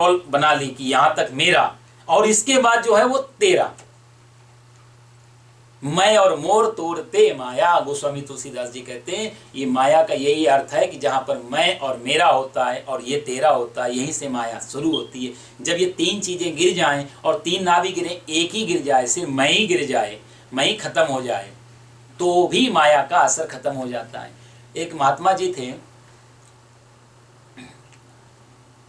बना ली कि यहां तक मेरा और इसके बाद जो है वो तेरा। मैं और मोर तोड़ते माया, गोस्वामी तुलसीदास जी कहते हैं ये माया का यही अर्थ है कि जहां पर मैं और मेरा होता है और ये तेरा होता है, यहीं से माया शुरू होती है। जब ये तीन चीजें गिर जाएं और तीन ना भी गिरे, एक ही गिर जाए, सिर्फ मैं ही गिर जाए, मैं ही खत्म हो जाए, तो भी माया का असर खत्म हो जाता है। एक महात्मा जी थे,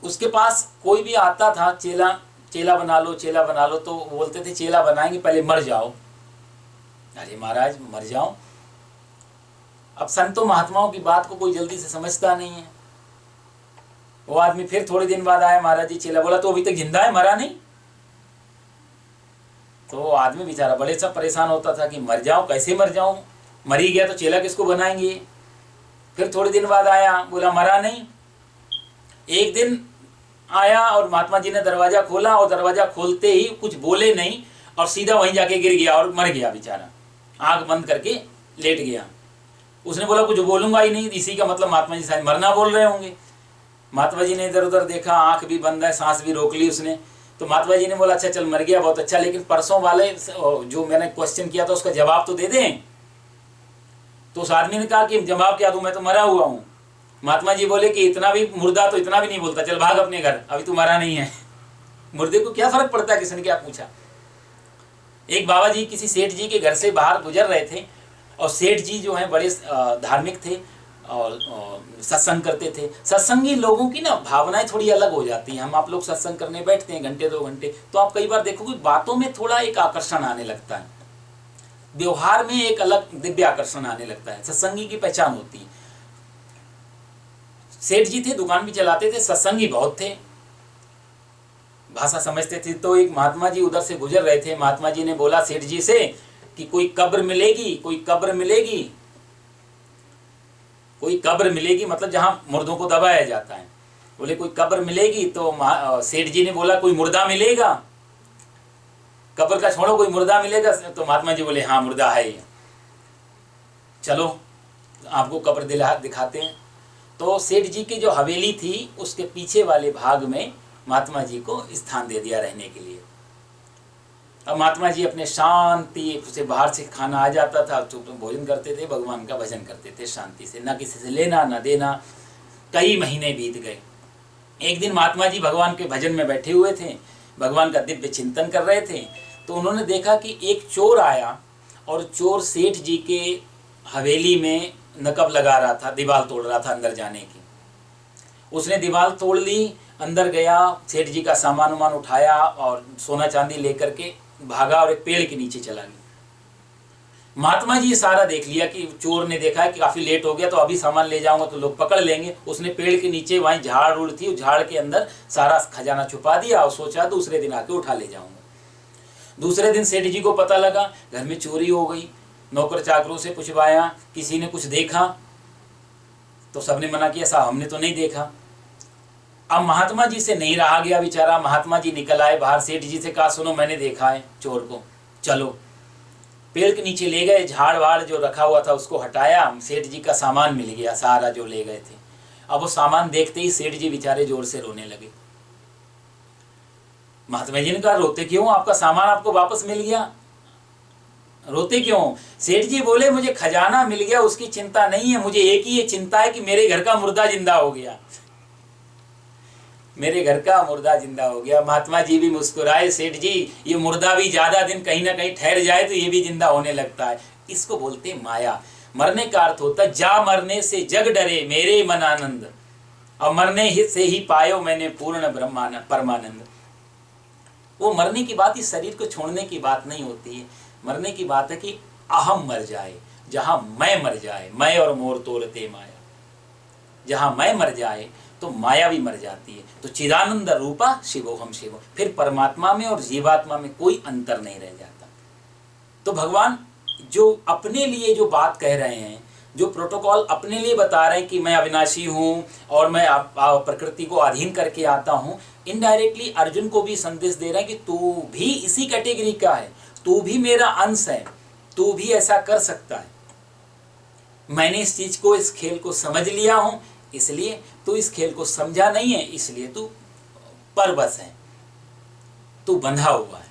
उसके पास कोई भी आता था, चेला बना लो, चेला बना लो, तो बोलते थे चेला बनाएंगे पहले मर जाओ। अरे महाराज मर जाओ। अब संतों महात्माओं की बात को कोई जल्दी से समझता नहीं है। वो आदमी फिर थोड़े दिन बाद आया, महाराज जी चेला, बोला तो अभी तक जिंदा है, मरा नहीं। तो वो आदमी बेचारा बड़े सा परेशान होता था कि मर जाऊं, कैसे मर जाऊं, मर ही गया तो चेला किसको बनाएंगे। फिर थोड़े दिन बाद आया, बोला मरा नहीं। एक दिन आया और महात्मा जी ने दरवाजा खोला और दरवाजा खोलते ही कुछ बोले नहीं और सीधा वहीं जाके गिर गया और मर गया बेचारा, आंख बंद करके लेट गया। उसने बोला कुछ बोलूंगा ही नहीं, इसी का मतलब महात्मा जी शायद मरना बोल रहे होंगे। महात्मा जी ने इधर उधर देखा, आंख भी बंद है, सांस भी रोक ली उसने। तो महात्मा जी ने बोला अच्छा चल मर गया, बहुत अच्छा, लेकिन परसों वाले जो मैंने क्वेश्चन किया था उसका जवाब तो दे दें। तो उस आदमी ने कहा कि जवाब क्या दूं, मैं तो मरा हुआ हूं। महात्मा जी बोले कि इतना भी मुर्दा तो इतना भी नहीं बोलता, चल भाग अपने घर, अभी तू मरा नहीं है। मुर्दे को क्या फर्क पड़ता है किसने क्या पूछा। एक बाबा जी किसी सेठ जी के घर से बाहर गुजर रहे थे और सेठ जी जो हैं बड़े धार्मिक थे और सत्संग करते थे। सत्संगी लोगों की ना भावनाएं थोड़ी अलग हो जाती हैं। हम आप लोग सत्संग करने बैठते हैं घंटे 2 घंटे, तो आप कई बार देखोगे बातों में थोड़ा एक आकर्षण आने लगता है, व्यवहार में एक अलग दिव्य आकर्षण आने लगता है, सत्संगी की पहचान होती है। सेठ जी थे, दुकान भी चलाते थे, सत्संगी बहुत थे, भाषा समझते थे। तो एक महात्मा जी उधर से गुजर रहे थे, महात्मा जी ने बोला सेठ जी से कि कोई कब्र मिलेगी, कोई कब्र मिलेगी, कोई कब्र मिलेगी, मतलब जहां मुर्दों को दबाया जाता है। बोले कोई कब्र मिलेगी, तो सेठ जी ने बोला कोई मुर्दा मिलेगा, कब्र का छोड़ो कोई मुर्दा मिलेगा। तो महात्मा जी बोले हाँ मुर्दा है, चलो आपको कब्र दिखाते हैं। तो सेठ जी की जो हवेली थी उसके पीछे वाले भाग में महात्मा जी को स्थान दे दिया रहने के लिए। अब महात्मा जी अपने शांति से, बाहर से खाना आ जाता था, चुप भोजन करते थे, भगवान का भजन करते थे शांति से, ना किसी से लेना ना देना। कई महीने बीत गए। एक दिन महात्मा जी भगवान के भजन में बैठे हुए थे, भगवान का दिव्य चिंतन कर रहे थे, तो उन्होंने देखा कि एक चोर आया और चोर सेठ जी के हवेली में नकब लगा रहा था, दीवार तोड़ रहा था अंदर जाने की। उसने दीवार तोड़ ली, अंदर गया, सेठ जी का सामान वामान उठाया और सोना चांदी लेकर के भागा और एक पेड़ के नीचे चला गया। महात्मा जी सारा देख लिया कि चोर ने देखा है कि काफी लेट हो गया, तो अभी सामान ले जाऊंगा तो लोग पकड़ लेंगे। उसने पेड़ के नीचे, वहीं झाड़ उड़ थी, झाड़ के अंदर सारा खजाना छुपा दिया और सोचा दूसरे दिन आके उठा ले जाऊंगा। दूसरे दिन सेठ जी को पता लगा घर में चोरी हो गई, नौकर चाकरों से पूछवाया, किसी ने कुछ देखा, तो सबने मना किया साहब हमने तो नहीं देखा। अब महात्मा जी से नहीं रहा गया बेचारा, महात्मा जी निकल आए बाहर, सेठ जी से कहा सुनो मैंने देखा है चोर को, चलो। पेड़ के नीचे ले गए, झाड़ वाड़ जो रखा हुआ था उसको हटाया, सेठ जी का सामान मिल गया सारा जो ले गए थे। अब वो सामान देखते ही सेठ जी बेचारे जोर से रोने लगे। महात्मा जी ने कहा रोते क्यों, आपका सामान आपको वापस मिल गया, रोते क्यों? सेठ जी बोले मुझे खजाना मिल गया उसकी चिंता नहीं है, मुझे एक ही ये चिंता है कि मेरे घर का मुर्दा जिंदा हो गया, मेरे घर का मुर्दा जिंदा हो गया। महात्मा जी भी मुस्कुराए, सेठ जी ये मुर्दा भी ज्यादा दिन कहीं ना कहीं ठहर जाए तो ये भी जिंदा होने लगता है। इसको बोलते माया। मरने का अर्थ होता है जा मरने से जग डरे मेरे मन आनंद, और मरने से ही पायो मैंने पूर्ण परमानंद। वो मरने की बात इस शरीर को छोड़ने की बात नहीं होती है, मरने की बात है कि अहम मर जाए, जहां मैं मर जाए, मैं और मोर तोड़ते माया, जहां मैं मर जाए तो माया भी मर जाती है। तो चिदानंद रूपा शिवोहम शिवो, फिर परमात्मा में और जीवात्मा में कोई अंतर नहीं रह जाता। तो भगवान जो अपने लिए जो बात कह रहे हैं, जो प्रोटोकॉल अपने लिए बता रहे हैं कि मैं अविनाशी हूँ और मैं प्रकृति को अधीन करके आता हूँ, इनडायरेक्टली अर्जुन को भी संदेश दे रहे हैं कि तू भी इसी कैटेगरी का है, तू भी मेरा अंश है, तू भी ऐसा कर सकता है। मैंने इस चीज को, इस खेल को समझ लिया हूं, इसलिए तू इस खेल को समझा नहीं है, इसलिए तू परवश है, तू बंधा हुआ है।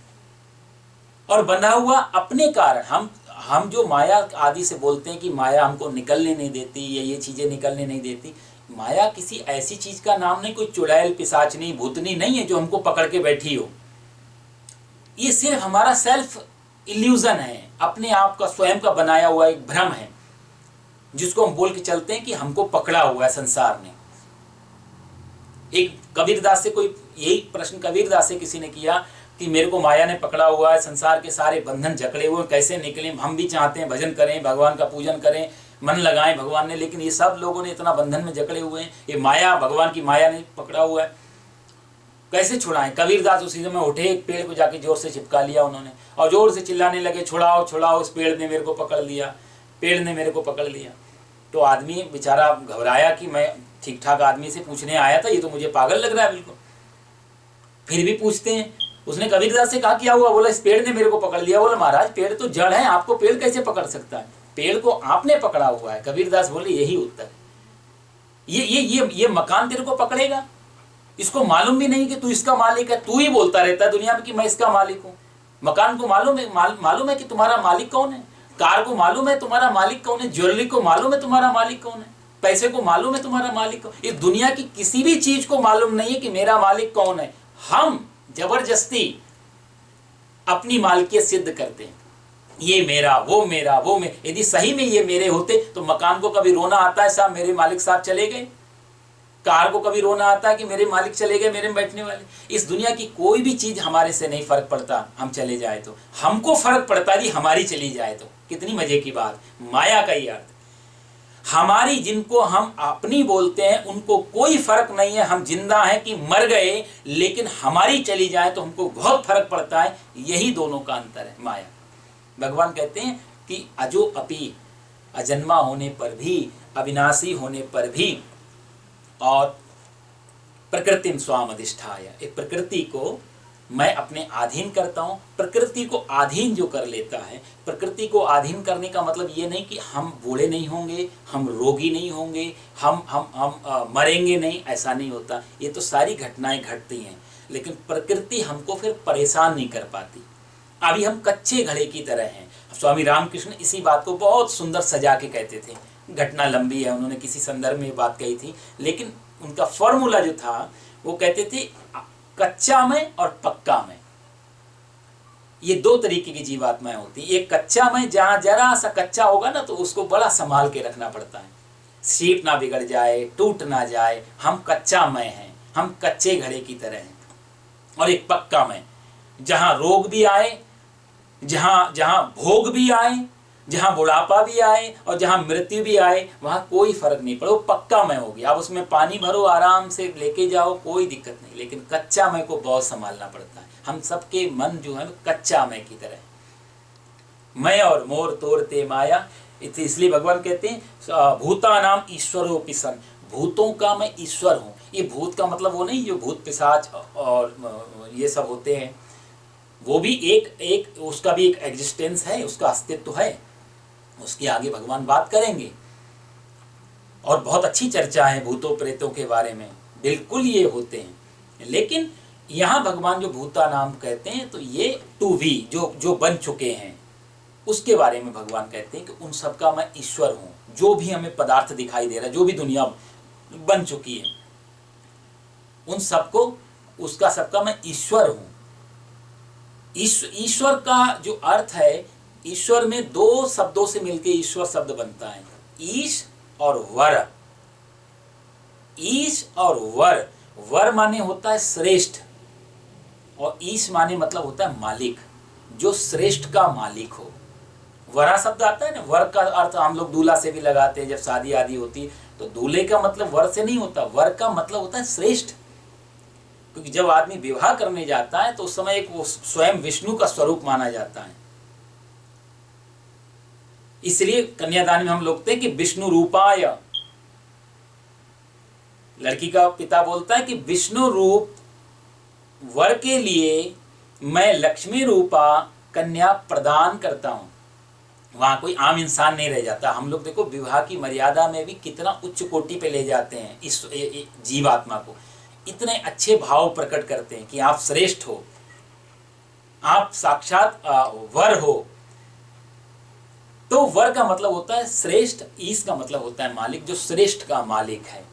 और बंधा हुआ अपने कारण। हम जो माया आदि से बोलते हैं कि माया हमको निकलने नहीं देती या ये चीज़ें निकलने नहीं देती, माया किसी ऐसी चीज़ का नाम नहीं, कोई चुड़ैल पिशाचनी भूतनी नहीं है जो हमको पकड़ के बैठी हो। ये सिर्फ हमारा सेल्फ इल्यूजन है, अपने आप का स्वयं का बनाया हुआ एक भ्रम है, जिसको हम बोल के चलते हैं कि हमको पकड़ा हुआ है संसार ने। एक कबीरदास से कोई यही प्रश्न कबीरदास से किसी ने किया कि मेरे को माया ने पकड़ा हुआ है, संसार के सारे बंधन जकड़े हुए, कैसे निकले। हम भी चाहते हैं भजन करें, भगवान का पूजन करें, मन लगाएं भगवान ने, लेकिन ये सब लोगों ने इतना बंधन में जकड़े हुए हैं, ये माया, भगवान की माया ने पकड़ा हुआ है, कैसे छुड़ाएं। कबीरदास उसी समय उठे, एक पेड़ को जाके जोर से चिपका लिया उन्होंने और जोर से चिल्लाने लगे, छुड़ाओ छुड़ाओ, इस पेड़ ने मेरे को पकड़ लिया, पेड़ ने मेरे को पकड़ लिया। तो आदमी बेचारा घबराया कि मैं ठीक ठाक आदमी से पूछने आया था, ये तो मुझे पागल लग रहा है बिल्कुल। फिर भी पूछते हैं। उसने कबीरदास से कहा क्या हुआ? बोला इस पेड़ ने मेरे को पकड़ लिया। बोला महाराज पेड़ तो जड़ है, आपको पेड़ कैसे पकड़ सकता है? पेड़ को आपने पकड़ा हुआ है। कबीरदास बोले यही उत्तर है। ये मकान तेरे को पकड़ेगा, इसको मालूम भी नहीं कि तू इसका मालिक है। तू ही बोलता रहता है दुनिया में कि मैं इसका मालिक हूँ। मकान को मालूम है कि तुम्हारा मालिक कौन है, कार को मालूम है तुम्हारा मालिक कौन है, ज्वेलरी को मालूम है तुम्हारा मालिक कौन है, पैसे को मालूम है तुम्हारा मालिक कौन। इस दुनिया की किसी भी चीज को मालूम नहीं है कि मेरा मालिक कौन है। हम जबरदस्ती अपनी मालिकियत सिद्ध करते हैं, ये मेरा, वो मेरा, वो मेरा। यदि सही में ये मेरे होते तो मकान को कभी रोना आता है साहब मेरे मालिक साहब चले गए, कार को कभी रोना आता है कि मेरे मालिक चले गए, मेरे में बैठने वाले। इस दुनिया की कोई भी चीज हमारे से नहीं फर्क पड़ता, हम चले जाए तो। हमको फर्क पड़ता है हमारी चली जाए तो। कितनी मजे की बात। माया का ही अर्थ हमारी, जिनको हम अपनी बोलते हैं उनको कोई फर्क नहीं है हम जिंदा हैं कि मर गए, लेकिन हमारी चली जाए तो हमको बहुत फर्क पड़ता है। यही दोनों का अंतर है माया। भगवान कहते हैं कि अजो अपि, अजन्मा होने पर भी, अविनाशी होने पर भी, और प्रकृतिम स्वाम अधिष्ठाय, एक प्रकृति को मैं अपने अधीन करता हूँ। प्रकृति को अधीन जो कर लेता है, प्रकृति को अधीन करने का मतलब ये नहीं कि हम बूढ़े नहीं होंगे, हम रोगी नहीं होंगे, हम मरेंगे नहीं, ऐसा नहीं होता। ये तो सारी घटनाएं घटती हैं, लेकिन प्रकृति हमको फिर परेशान नहीं कर पाती। अभी हम कच्चे घड़े की तरह हैं। स्वामी रामकृष्ण इसी बात को बहुत सुंदर सजा के कहते थे। घटना लंबी है, उन्होंने किसी संदर्भ में बात कही थी, लेकिन उनका फॉर्मूला जो था वो कहते थे कच्चा में और पक्का में। ये दो तरीके की जीवात्माएं होती हैं। एक कच्चा में, जहां जरा सा कच्चा होगा ना तो उसको बड़ा संभाल के रखना पड़ता है, सीप ना बिगड़ जाए, टूट ना जाए। हम कच्चा में हैं, हम कच्चे घड़े की तरह हैं। और एक पक्का में, जहां रोग भी आए, जहां भोग भी आए, जहां बुढ़ापा भी आए और जहां मृत्यु भी आए, वहां कोई फर्क नहीं पड़े, वो पक्का मैं हो गया। अब उसमें पानी भरो, आराम से लेके जाओ, कोई दिक्कत नहीं। लेकिन कच्चा मैं को बहुत संभालना पड़ता है। हम सबके मन जो है कच्चा मैं की तरह, मैं और मोर तोड़ते माया। इसलिए भगवान कहते हैं भूता नाम ईश्वरोपि सन, भूतों का मैं ईश्वर हूँ। ये भूत का मतलब वो नहीं जो भूत पिशाच और ये सब होते हैं, वो भी एक उसका भी एक एग्जिस्टेंस है, उसका अस्तित्व है। उसके आगे भगवान बात करेंगे और बहुत अच्छी चर्चा है भूतों प्रेतों के बारे में, बिल्कुल ये होते हैं। लेकिन यहाँ भगवान जो भूता नाम कहते हैं तो ये टू वी जो बन चुके हैं उसके बारे में भगवान कहते हैं कि उन सब का मैं ईश्वर हूँ। जो भी हमें पदार्थ दिखाई दे रहा है, जो भी दुनिया बन चुकी है, उन सबको, उसका सबका मैं ईश्वर हूँ। ईश्वर का जो अर्थ है, ईश्वर में दो शब्दों से मिलकर ईश्वर शब्द बनता है, ईश और वर। ईश और वर, वर माने होता है श्रेष्ठ और ईश माने मतलब होता है मालिक, जो श्रेष्ठ का मालिक हो। वरा शब्द आता है ना, वर का अर्थ हम लोग दूल्हा से भी लगाते हैं जब शादी आदि होती है, तो दूल्हे का मतलब वर से नहीं होता, वर का मतलब होता है श्रेष्ठ। क्योंकि जब आदमी विवाह करने जाता है तो उस समय एक वो स्वयं विष्णु का स्वरूप माना जाता है। इसलिए कन्यादान में हम लोग कहते हैं कि विष्णु रूपाय। लड़की का पिता बोलता है कि विष्णु रूप वर के लिए मैं लक्ष्मी रूपा कन्या प्रदान करता हूं। वहां कोई आम इंसान नहीं रह जाता। हम लोग देखो विवाह की मर्यादा में भी कितना उच्च कोटि पे ले जाते हैं इस जीवात्मा को। इतने अच्छे भाव प्रकट करते हैं कि आप श्रेष्ठ हो, आप साक्षात वर हो। तो वर का मतलब होता है श्रेष्ठ, ईश का मतलब होता है मालिक, जो श्रेष्ठ का मालिक है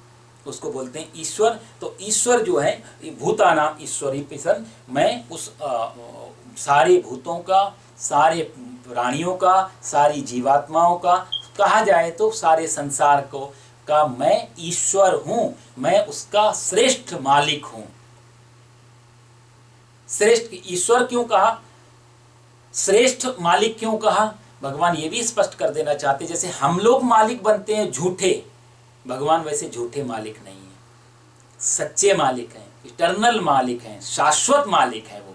उसको बोलते हैं ईश्वर। तो ईश्वर जो है, भूतानाम ईश्वरी पिसन, मैं उस सारे भूतों का, सारे प्राणियों का, सारी जीवात्माओं का, कहा जाए तो सारे संसार को का मैं ईश्वर हूं, मैं उसका श्रेष्ठ मालिक हूं। श्रेष्ठ ईश्वर क्यों कहा, श्रेष्ठ मालिक क्यों कहा? भगवान ये भी स्पष्ट कर देना चाहते, जैसे हम लोग मालिक बनते हैं झूठे, भगवान वैसे झूठे मालिक नहीं है, सच्चे मालिक हैं, इटर्नल मालिक हैं, शाश्वत मालिक हैं वो।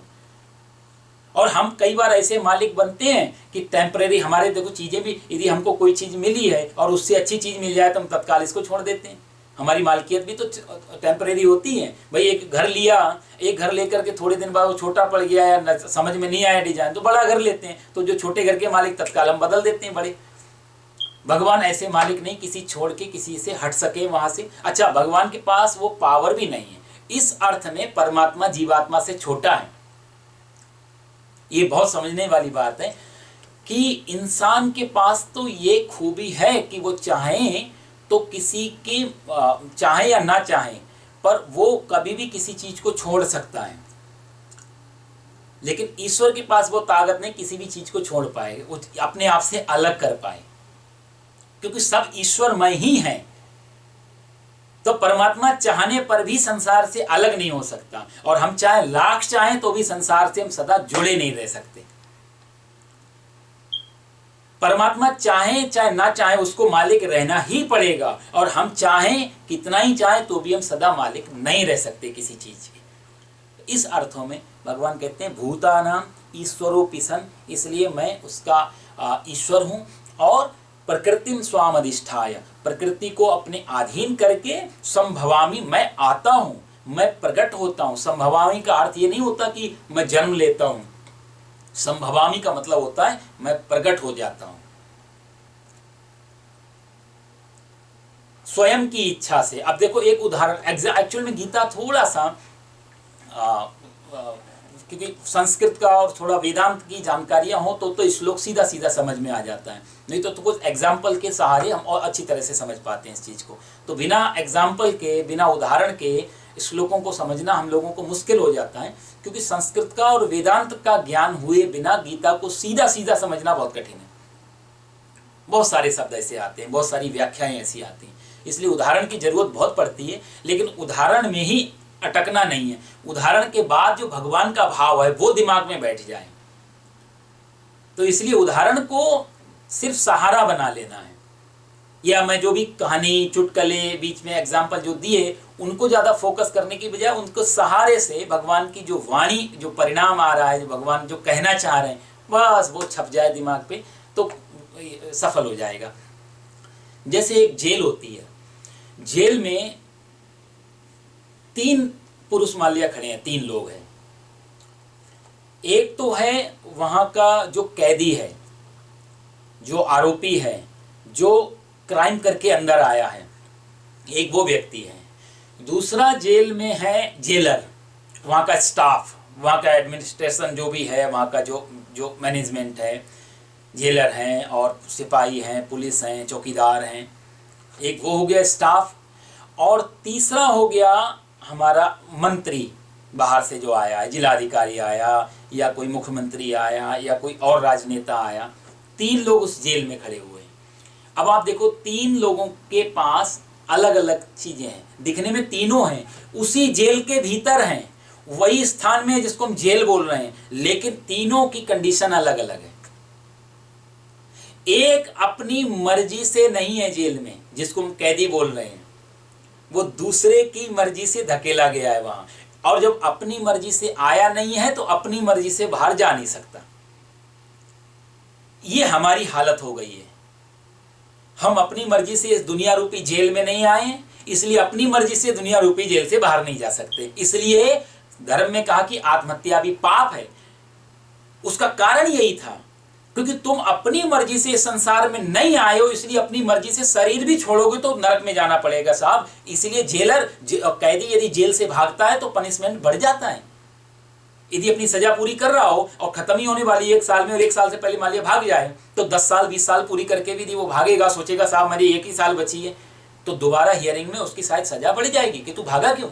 और हम कई बार ऐसे मालिक बनते हैं कि टेम्परेरी, हमारे देखो चीजें भी, यदि हमको कोई चीज मिली है और उससे अच्छी चीज मिल जाए तो हम तत्काल इसको छोड़ देते हैं। हमारी मालकियत भी तो टेम्परेरी होती है। भाई एक घर लिया, एक घर लेकर के थोड़े दिन बाद वो छोटा पड़ गया या समझ में नहीं आया डिजाइन, तो बड़ा घर लेते हैं, तो जो छोटे घर के मालिक तत्काल हम बदल देते हैं बड़े। भगवान ऐसे मालिक नहीं, किसी छोड़ के किसी से हट सके वहां से। अच्छा, भगवान के पास वो पावर भी नहीं है, इस अर्थ में परमात्मा जीवात्मा से छोटा है। ये बहुत समझने वाली बात है कि इंसान के पास तो ये खूबी है कि वो चाहे तो किसी की, चाहे या ना चाहे, पर वो कभी भी किसी चीज को छोड़ सकता है। लेकिन ईश्वर के पास वो ताकत नहीं किसी भी चीज को छोड़ पाए, वो अपने आप से अलग कर पाए, क्योंकि सब ईश्वरमय ही है। तो परमात्मा चाहने पर भी संसार से अलग नहीं हो सकता, और हम चाहे लाख चाहें तो भी संसार से हम सदा जुड़े नहीं रह सकते। परमात्मा चाहे चाहे ना चाहे उसको मालिक रहना ही पड़ेगा, और हम चाहें कितना ही चाहें तो भी हम सदा मालिक नहीं रह सकते किसी चीज के। इस अर्थों में भगवान कहते हैं भूतानाम ईश्वरोऽपि सन्, इसलिए मैं उसका ईश्वर हूं। और प्रकृतिम स्वाम अधिष्ठाय, प्रकृति को अपने अधीन करके संभवामि, मैं आता हूं, मैं प्रकट होता हूं। संभवामि का अर्थ ये नहीं होता कि मैं जन्म लेता हूं, संभवामि का मतलब होता है मैं प्रकट हो जाता हूं स्वयं की इच्छा से। अब देखो एक उदाहरण, एक्चुअल में गीता थोड़ा सा क्योंकि संस्कृत का और थोड़ा वेदांत की जानकारियां हो तो श्लोक सीधा सीधा समझ में आ जाता है, नहीं तो कुछ एग्जाम्पल के सहारे हम और अच्छी तरह से समझ पाते हैं इस चीज को। तो बिना एग्जाम्पल के, बिना उदाहरण के श्लोकों को समझना हम लोगों को मुश्किल हो जाता है, क्योंकि संस्कृत का और वेदांत का ज्ञान हुए बिना गीता को सीधा सीधा समझना बहुत कठिन है। बहुत सारे शब्द ऐसे आते हैं, बहुत सारी व्याख्याएं ऐसी आती हैं, इसलिए उदाहरण की जरूरत बहुत पड़ती है। लेकिन उदाहरण में ही अटकना नहीं है, उदाहरण के बाद जो भगवान का भाव है वो दिमाग में बैठ जाए। तो इसलिए उदाहरण को सिर्फ सहारा बना लेना है, या मैं जो भी कहानी, चुटकुले, बीच में एग्जाम्पल जो दिए उनको ज्यादा फोकस करने की बजाय उनको सहारे से भगवान की जो वाणी, जो परिणाम आ रहा है, जो भगवान जो कहना चाह रहे हैं, बस वो छप जाए दिमाग पे तो सफल हो जाएगा। जैसे एक जेल होती है, जेल में 3 पुरुष मान लिया खड़े हैं, 3 लोग हैं। एक तो है वहां का जो कैदी है, जो आरोपी है, जो क्राइम करके अंदर आया है, एक वो व्यक्ति है। दूसरा जेल में है जेलर, वहां का स्टाफ, वहां का एडमिनिस्ट्रेशन जो भी है, वहां का जो मैनेजमेंट है, जेलर हैं और सिपाही हैं, पुलिस हैं, चौकीदार हैं। एक वो हो गया स्टाफ। और तीसरा हो गया हमारा मंत्री, बाहर से जो आया है, जिलाधिकारी आया या कोई मुख्यमंत्री आया या कोई और राजनेता आया। 3 लोग उस जेल में खड़े हुए हैं। अब आप देखो 3 लोगों के पास अलग अलग चीजें हैं, दिखने में तीनों हैं, उसी जेल के भीतर हैं, वही स्थान में जिसको हम जेल बोल रहे हैं, लेकिन तीनों की कंडीशन अलग अलग है। एक अपनी मर्जी से नहीं है जेल में, जिसको हम कैदी बोल रहे हैं, वो दूसरे की मर्जी से धकेला गया है वहां, और जब अपनी मर्जी से आया नहीं है तो अपनी मर्जी से बाहर जा नहीं सकता। ये हमारी हालत हो गई है। हम अपनी मर्जी से इस दुनिया रूपी जेल में नहीं आए, इसलिए अपनी मर्जी से दुनिया रूपी जेल से बाहर नहीं जा सकते। इसलिए धर्म में कहा कि आत्महत्या भी पाप है। उसका कारण यही था क्योंकि तुम अपनी मर्जी से इस संसार में नहीं आए हो, इसलिए अपनी मर्जी से शरीर भी छोड़ोगे तो नरक में जाना पड़ेगा साहब। इसलिए कैदी यदि जेल से भागता है तो पनिशमेंट बढ़ जाता है। यदि अपनी सजा पूरी कर रहा हो और खत्म ही होने वाली 1 साल में, और 1 साल से पहले मान लिया भाग जाए, तो 10 साल 20 साल पूरी करके भी वो भागेगा, सोचेगा साहब मेरी 1 ही साल बची है, तो दोबारा हियरिंग में उसकी शायद सजा बढ़ जाएगी कि तू भागा क्यों।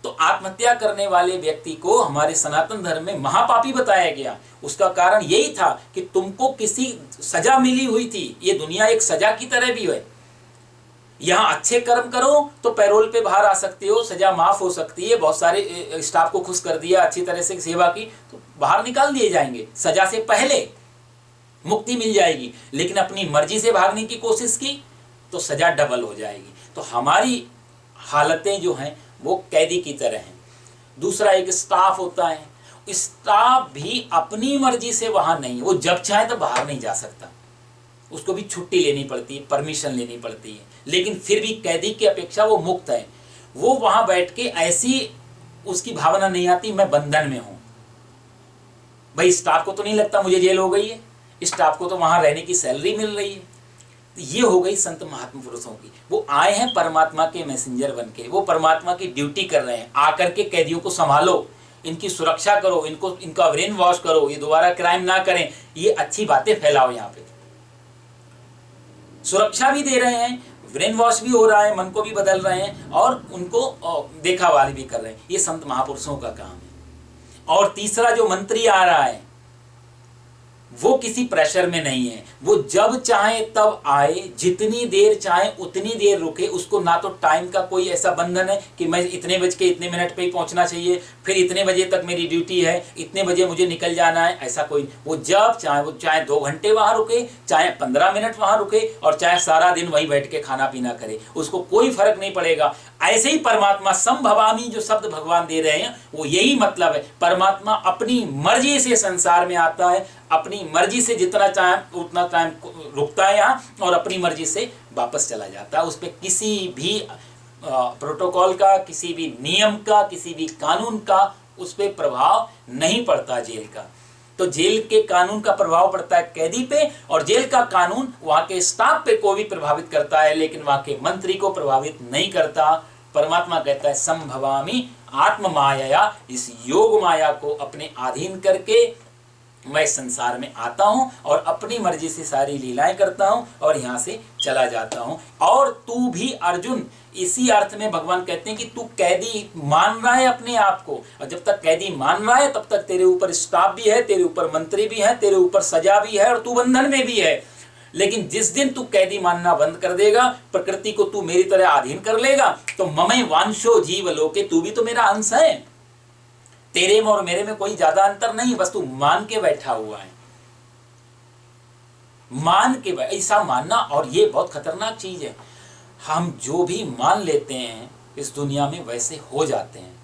तो आत्महत्या करने वाले व्यक्ति को हमारे सनातन धर्म में महापापी बताया गया। उसका कारण यही था कि तुमको किसी सजा मिली हुई थी। ये दुनिया एक सजा की तरह भी है। यहां अच्छे कर्म करो तो पैरोल पे बाहर आ सकते हो, सजा माफ हो सकती है। बहुत सारे स्टाफ को खुश कर दिया, अच्छी तरह से सेवा की तो बाहर निकाल दिए जाएंगे, सजा से पहले मुक्ति मिल जाएगी। लेकिन अपनी मर्जी से भागने की कोशिश की तो सजा डबल हो जाएगी। तो हमारी हालतें जो हैं वो कैदी की तरह हैं। दूसरा, एक स्टाफ होता है, स्टाफ भी अपनी मर्जी से वहां नहीं, वो जब चाहे तो बाहर नहीं जा सकता, उसको भी छुट्टी लेनी पड़ती है, परमिशन लेनी पड़ती है। लेकिन फिर भी कैदी की अपेक्षा वो मुक्त है। वो वहां बैठ के ऐसी उसकी भावना नहीं आती मैं बंधन में हूं। भाई स्टाफ को तो नहीं लगता मुझे जेल हो गई है, स्टाफ को तो वहां रहने की सैलरी मिल रही है। ये हो गई संत महात्मा पुरुषों की। वो आए हैं परमात्मा के मैसेंजर बन के, वो परमात्मा की ड्यूटी कर रहे हैं। आकर के कैदियों को संभालो, इनकी सुरक्षा करो, इनका ब्रेन वॉश करो, ये दोबारा क्राइम ना करें, ये अच्छी बातें फैलाओ। यहाँ पे सुरक्षा भी दे रहे हैं, ब्रेन वॉश भी हो रहा है, मन को भी बदल रहे हैं और उनको देखा वाली भी कर रहे हैं। ये संत महापुरुषों का काम है। और तीसरा, जो मंत्री आ रहा है वो किसी प्रेशर में नहीं है। वो जब चाहे तब आए, जितनी देर चाहे उतनी देर रुके। उसको ना तो टाइम का कोई ऐसा बंधन है कि मैं इतने बज के इतने मिनट पे ही पहुंचना चाहिए, फिर इतने बजे तक मेरी ड्यूटी है, इतने बजे मुझे निकल जाना है, ऐसा कोई। वो जब चाहे, वो चाहे 2 घंटे वहां रुके, चाहे 15 मिनट वहां रुके और चाहे सारा दिन वहीं बैठ के खाना पीना करे, उसको कोई फर्क नहीं पड़ेगा। ऐसे ही परमात्मा संभवामी जो शब्द भगवान दे रहे हैं वो यही मतलब है। परमात्मा अपनी मर्जी से संसार में आता है, अपनी मर्जी से जितना चाहे उतना टाइम रुकता है यहाँ और अपनी मर्जी से वापस चला जाता है। उस पर किसी भी प्रोटोकॉल का, किसी भी नियम का, किसी भी कानून का उस पर प्रभाव नहीं पड़ता जेल का। तो जेल के कानून का प्रभाव पड़ता है कैदी पे, और जेल का कानून वहां के स्टाफ पे को भी प्रभावित करता है, लेकिन वहां के मंत्री को प्रभावित नहीं करता। परमात्मा कहता है संभवामी आत्म माया, इस योग माया को अपने अधीन करके मैं संसार में आता हूं और अपनी मर्जी से सारी लीलाएं करता हूं और यहां से चला जाता हूं। और तू भी अर्जुन, इसी अर्थ में भगवान कहते हैं कि तू कैदी मान रहा है अपने आप को, और जब तक कैदी मान रहा है तब तक तेरे ऊपर स्टाफ भी है, तेरे ऊपर मंत्री भी है, तेरे ऊपर सजा भी है और तू बंधन में भी है। लेकिन जिस दिन तू कैदी मानना बंद कर देगा, प्रकृति को तू मेरी तरह अधीन कर लेगा, तो ममई वांशो जीव लोके, तू भी तो मेरा अंश है। तेरे में और मेरे में कोई ज्यादा अंतर नहीं, बस तू मान के बैठा हुआ है। मान के ऐसा मानना, और ये बहुत खतरनाक चीज है। हम जो भी मान लेते हैं इस दुनिया में वैसे हो जाते हैं।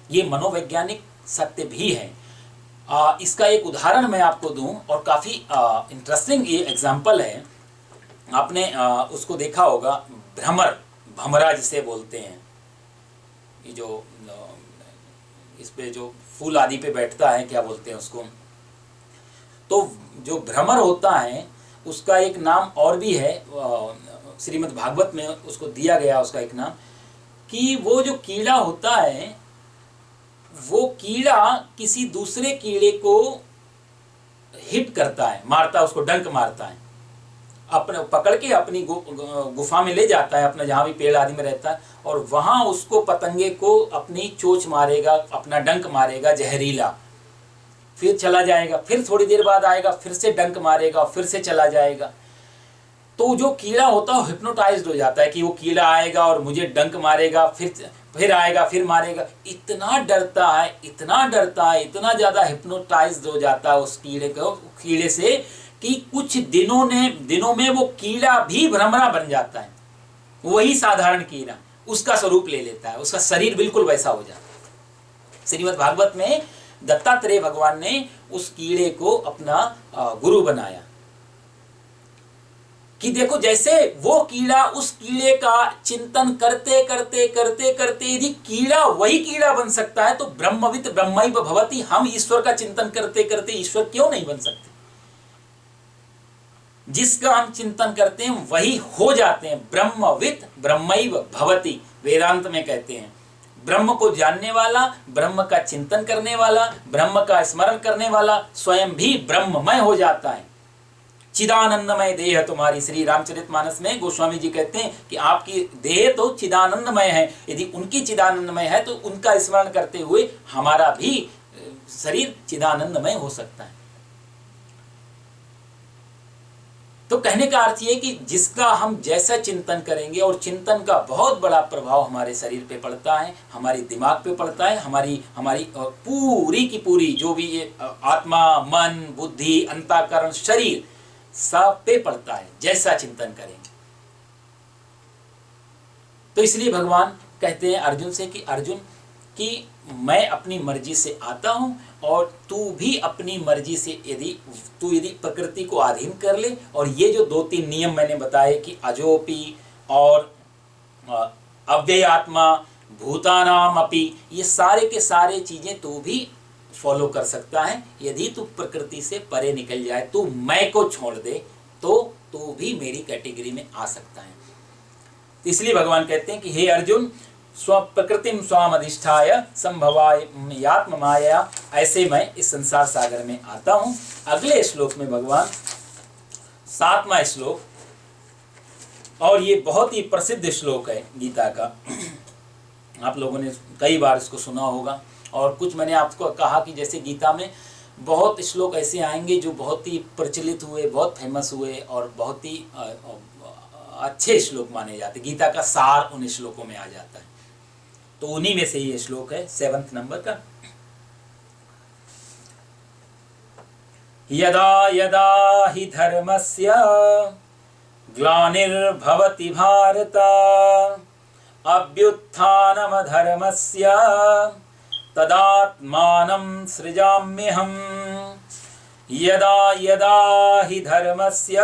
ये मनोवैज्ञानिक सत्य भी है। इसका एक उदाहरण मैं आपको दूं, और काफी इंटरेस्टिंग ये एग्जाम्पल है। आपने उसको देखा होगा, भ्रमर, भमरा जिसे बोलते हैं, ये जो इस पे जो फूल आदि पे बैठता है, क्या बोलते हैं उसको। तो जो भ्रमर होता है उसका एक नाम और भी है, श्रीमद् भागवत में उसको दिया गया उसका एक नाम, कि वो जो कीड़ा होता है वो कीड़ा किसी दूसरे कीड़े को हिट करता है, मारता है, उसको डंक मारता है, अपने पकड़ के अपनी गुफा में ले जाता है, अपना जहाँ भी पेड़ आदि में रहता है, और वहाँ उसको पतंगे को अपनी चोंच मारेगा, अपना डंक मारेगा जहरीला, फिर चला जाएगा, फिर थोड़ी देर बाद आएगा, फिर से डंक मारेगा, फिर से चला जाएगा। तो जो कीड़ा होता है हिप्नोटाइज्ड हो जाता है कि वो कीड़ा आएगा और मुझे डंक मारेगा, फिर आएगा, फिर मारेगा। इतना डरता है, इतना डरता है, इतना ज़्यादा हिप्नोटाइज्ड हो जाता है उस कीड़े से कि कुछ दिनों में वो कीड़ा भी भ्रमरा बन जाता है। वही साधारण कीड़ा उसका स्वरूप ले लेता है, उसका शरीर बिल्कुल वैसा हो जाता है। श्रीमद् भागवत में दत्तात्रेय भगवान ने उस कीड़े को अपना गुरु बनाया। कि देखो जैसे वो कीड़ा उस कीड़े का चिंतन करते करते करते करते यदि कीड़ा वही कीड़ा बन सकता है, तो ब्रह्मवित् ब्रह्मैव भवति, हम ईश्वर का चिंतन करते करते ईश्वर क्यों नहीं बन सकते? जिसका हम चिंतन करते हैं वही हो जाते हैं। ब्रह्मवित् ब्रह्मैव भवति, वेदांत में कहते हैं ब्रह्म को जानने वाला, ब्रह्म का चिंतन करने वाला, ब्रह्म का स्मरण करने वाला स्वयं भी ब्रह्ममय हो जाता है। चिदानंदमय देह तुम्हारी, श्री रामचरितमानस में गोस्वामी जी कहते हैं कि आपकी देह तो चिदानंदमय है, यदि उनकी चिदानंदमय है तो उनका स्मरण करते हुए हमारा भी शरीर चिदानंदमय हो सकता है। तो कहने का अर्थ ये कि जिसका हम जैसा चिंतन करेंगे, और चिंतन का बहुत बड़ा प्रभाव हमारे शरीर पे पड़ता है, हमारे दिमाग पे पड़ता है, हमारी पूरी की पूरी जो भी ये आत्मा, मन, बुद्धि, अंतःकरण, शरीर सब पे पड़ता है, जैसा चिंतन करेंगे। तो इसलिए भगवान कहते हैं अर्जुन से कि अर्जुन कि मैं अपनी मर्जी से आता हूं और तू भी अपनी मर्जी से यदि प्रकृति को अधीन कर ले, और ये जो 2-3 नियम मैंने बताए कि अजोपि और अव्ययात्मा, भूतानाम अपि, ये सारे के सारे चीजें तू भी फॉलो कर सकता है यदि तू प्रकृति से परे निकल जाए, तू मैं को छोड़ दे, तो तू भी मेरी कैटेगरी में आ सकता है। इसलिए भगवान कहते हैं कि हे अर्जुन, स्व प्रकृतिम स्वाम अधिष्ठाय संभवायात्म माया, ऐसे मैं इस संसार सागर में आता हूं। अगले श्लोक में भगवान 7वां श्लोक, और ये बहुत ही प्रसिद्ध श्लोक है गीता का, आप लोगों ने कई बार इसको सुना होगा, और कुछ मैंने आपको कहा कि जैसे गीता में बहुत श्लोक ऐसे आएंगे जो बहुत ही प्रचलित हुए, बहुत फेमस हुए और बहुत ही अच्छे श्लोक माने जाते। गीता का सार उन श्लोकों में आ जाता है, तो उन्हीं में से ये श्लोक है 7 नंबर का। यदा यदा हि धर्मस्य ग्लानिर्भवति भारत अभ्युत्थानमधर्मस्य तदात्मानं सृजाम्यहम्। यदा यदा हि धर्मस्य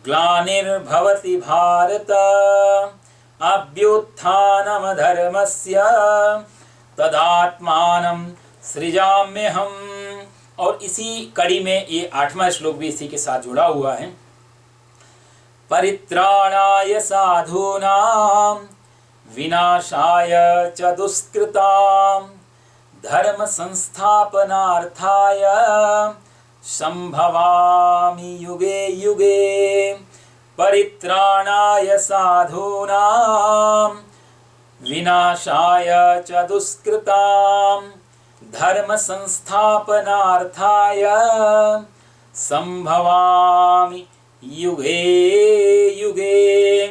ग्लानिर्भवति भारत अभ्युत्थानमधर्मस्य तदात्मानं सृजाम्यहम्। और इसी कड़ी में ये 8वां श्लोक भी इसी के साथ जुड़ा हुआ है। परित्राणाय साधूनां विनाशाय च दुष्कृतां धर्म संस्थापनार्थाय संभवामि युगे युगे। परित्राणाय साधूनां विनाशाय च दुष्कृतां धर्म संस्थापनार्थाय संभवामि युगे युगे।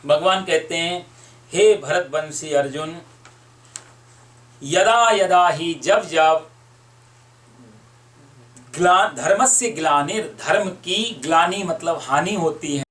भगवान कहते हैं, हे भरतवंशी अर्जुन, यदा यदा ही, जब जब धर्मस्य ग्लानिर, धर्म की ग्लानि मतलब हानि होती है,